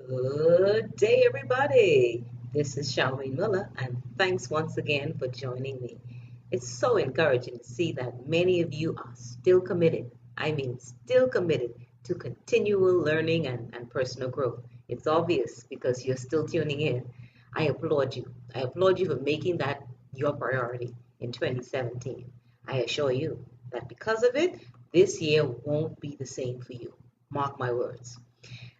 Good day, everybody. This is Charmaine Miller, and thanks once again for joining me. It's so encouraging to see that many of you are still committed. I mean, still committed to continual learning and personal growth. It's obvious because you're still tuning in. I applaud you. I applaud you for making that your priority in 2017. I assure you that because of it, this year won't be the same for you. Mark my words.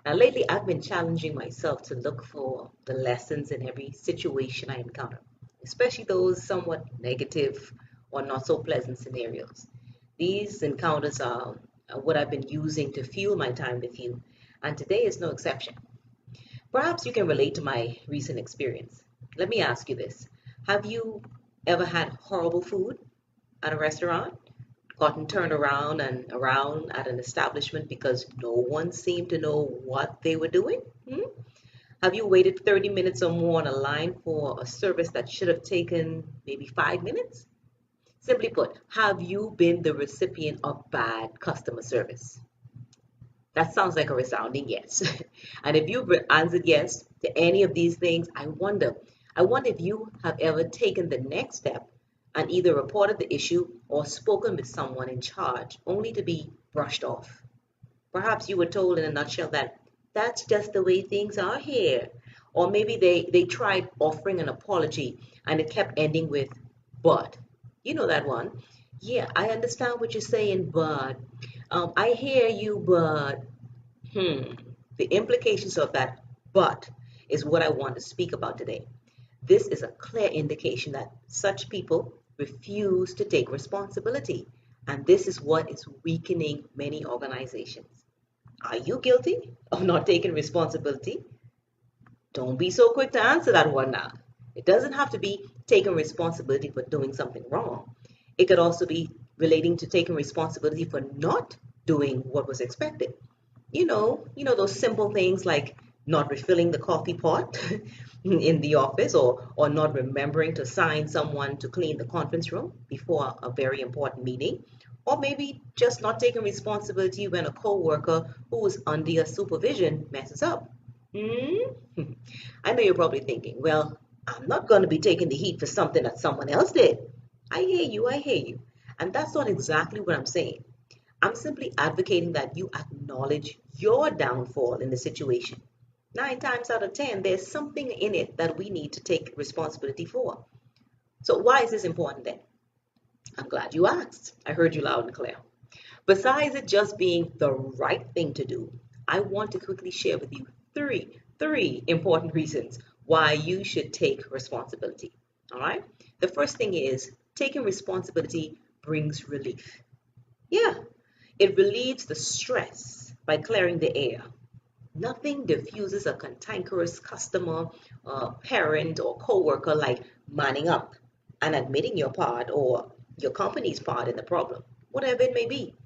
Now, lately, I've been challenging myself to look for the lessons in every situation I encounter, especially those somewhat negative or not so pleasant scenarios. These encounters are what I've been using to fuel my time with you, and today is no exception. Perhaps you can relate to my recent experience. Let me ask you this. Have you ever had horrible food at a restaurant? Gotten turned around and around at an establishment because no one seemed to know what they were doing? Hmm? Have you waited 30 minutes or more on a line for a service that should have taken maybe 5 minutes? Simply put, have you been the recipient of bad customer service? That sounds like a resounding yes. And if you've answered yes to any of these things, I wonder if you have ever taken the next step and either reported the issue or spoken with someone in charge only to be brushed off. Perhaps you were told in a nutshell that that's just the way things are here. Or maybe they tried offering an apology and it kept ending with, but. You know that one. Yeah, I understand what you're saying, but I hear you, but hmm. The implications of that but is what I want to speak about today. This is a clear indication that such people refuse to take responsibility, and this is what is weakening many organizations. Are you guilty of not taking responsibility? Don't be so quick to answer that one now. It doesn't have to be taking responsibility for doing something wrong. It could also be relating to taking responsibility for not doing what was expected. You know those simple things like not refilling the coffee pot in the office or not remembering to sign someone to clean the conference room before a very important meeting, or maybe just not taking responsibility when a coworker who is under your supervision messes up. Hmm? I know you're probably thinking, well, I'm not going to be taking the heat for something that someone else did. I hear you. And that's not exactly what I'm saying. I'm simply advocating that you acknowledge your downfall in the situation. 9 times out of 10, there's something in it that we need to take responsibility for. So, why is this important then? I'm glad you asked. I heard you loud and clear. Besides it just being the right thing to do, I want to quickly share with you three important reasons why you should take responsibility. All right? The first thing is taking responsibility brings relief. Yeah, it relieves the stress by clearing the air. Nothing diffuses a cantankerous customer, parent, or coworker like manning up and admitting your part or your company's part in the problem, whatever it may be.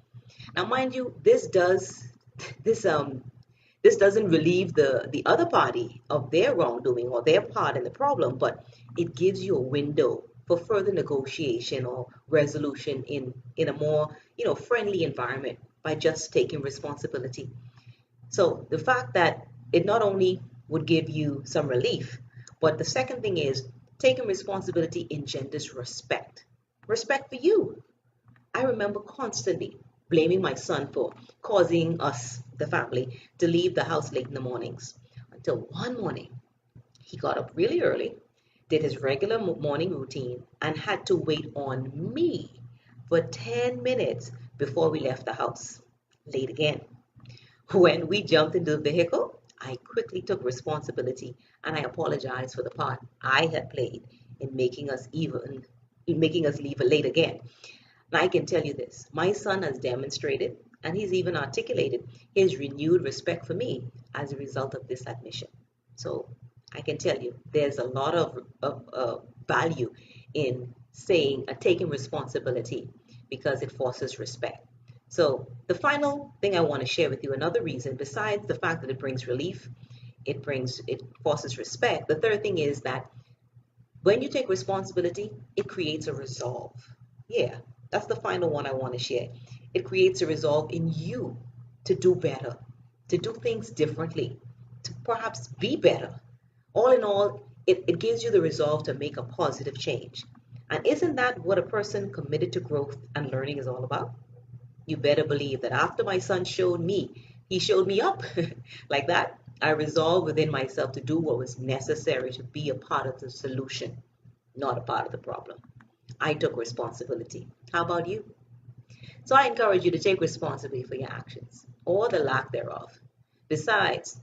Now, mind you, this this doesn't relieve the other party of their wrongdoing or their part in the problem, but it gives you a window for further negotiation or resolution in a more friendly environment by just taking responsibility. So the fact that it not only would give you some relief, but the second thing is taking responsibility engenders respect. Respect for you. I remember constantly blaming my son for causing us, the family, to leave the house late in the mornings. Until one morning, he got up really early, did his regular morning routine, and had to wait on me for 10 minutes before we left the house. Late again. When we jumped into the vehicle, I quickly took responsibility and I apologized for the part I had played in making us leave late again. Now I can tell you this, my son has demonstrated and he's even articulated his renewed respect for me as a result of this admission. So I can tell you there's a lot of value in saying taking responsibility because it forces respect. So the final thing I want to share with you, another reason besides the fact that it brings relief, it forces respect. The third thing is that when you take responsibility, it creates a resolve. Yeah, that's the final one I want to share. It creates a resolve in you to do better, to do things differently, to perhaps be better. All in all, it gives you the resolve to make a positive change. And isn't that what a person committed to growth and learning is all about? You better believe that after my son showed me, he showed me up like that. I resolved within myself to do what was necessary to be a part of the solution, not a part of the problem. I took responsibility. How about you? So I encourage you to take responsibility for your actions or the lack thereof. Besides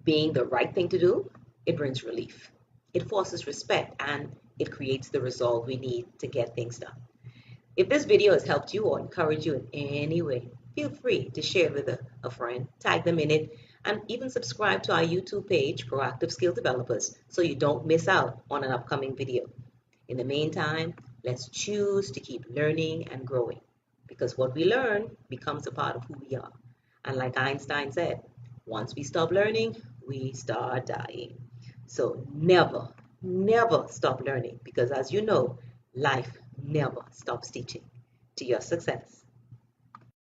being the right thing to do, it brings relief. It forces respect and it creates the resolve we need to get things done. If this video has helped you or encouraged you in any way, feel free to share it with a friend, tag them in it, and even subscribe to our YouTube page, Proactive Skill Developers, so you don't miss out on an upcoming video. In the meantime, let's choose to keep learning and growing because what we learn becomes a part of who we are. And like Einstein said, once we stop learning, we start dying. So never, never stop learning because as you know, life never stops teaching to your success.